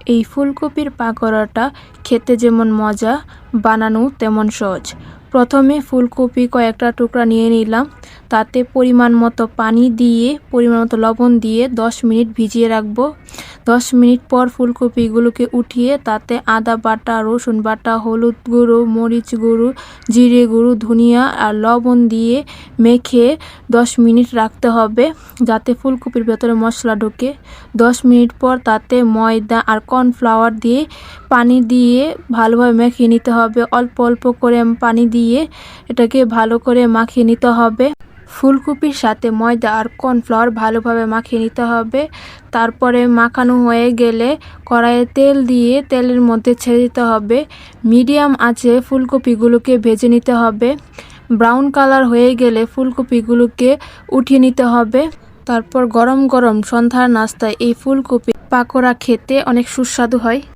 এই ফুলকপির পাকোড়াটা খেতে যেমন মজা, বানানো তেমন সহজ। প্রথমে ফুলকপি কয়েকটা টুকরা নিয়ে নিলাম, তাতে পরিমাণ মতো পানি দিয়ে পরিমাণ মতো লবণ দিয়ে 10 মিনিট ভিজিয়ে রাখবো। 10 মিনিট পর ফুলকপিগুলোকে উঠিয়ে তাতে আদা বাটা, রসুন বাটা, হলুদ গুঁড়ো, মরিচ গুঁড়ো, জিরে গুঁড়ো, ধনিয়া আর লবণ দিয়ে মেখে 10 মিনিট রাখতে হবে যাতে ফুলকপির ভেতরে মশলা ঢোকে। 10 মিনিট পর তাতে ময়দা আর কর্নফ্লাওয়ার দিয়ে পানি দিয়ে ভালোভাবে মাখিয়ে নিতে হবে। অল্প অল্প করে পানি দিয়ে এটাকে ভালো করে মাখিয়ে নিতে হবে। ফুলকপির সাথে ময়দা আর কর্নফ্লাওয়ার ভালোভাবে মাখিয়ে নিতে হবে। তারপরে মাখানো হয়ে গেলে কড়াইয়ে তেল দিয়ে তেলের মধ্যে ছেড়ে দিতে হবে। মিডিয়াম আঁচে ফুলকপিগুলোকে ভেজে নিতে হবে। ব্রাউন কালার হয়ে গেলে ফুলকপিগুলোকে উঠিয়ে নিতে হবে। তারপর গরম গরম সন্ধ্যার নাস্তায় এই ফুলকপি পাকোড়া খেতে অনেক সুস্বাদু হয়।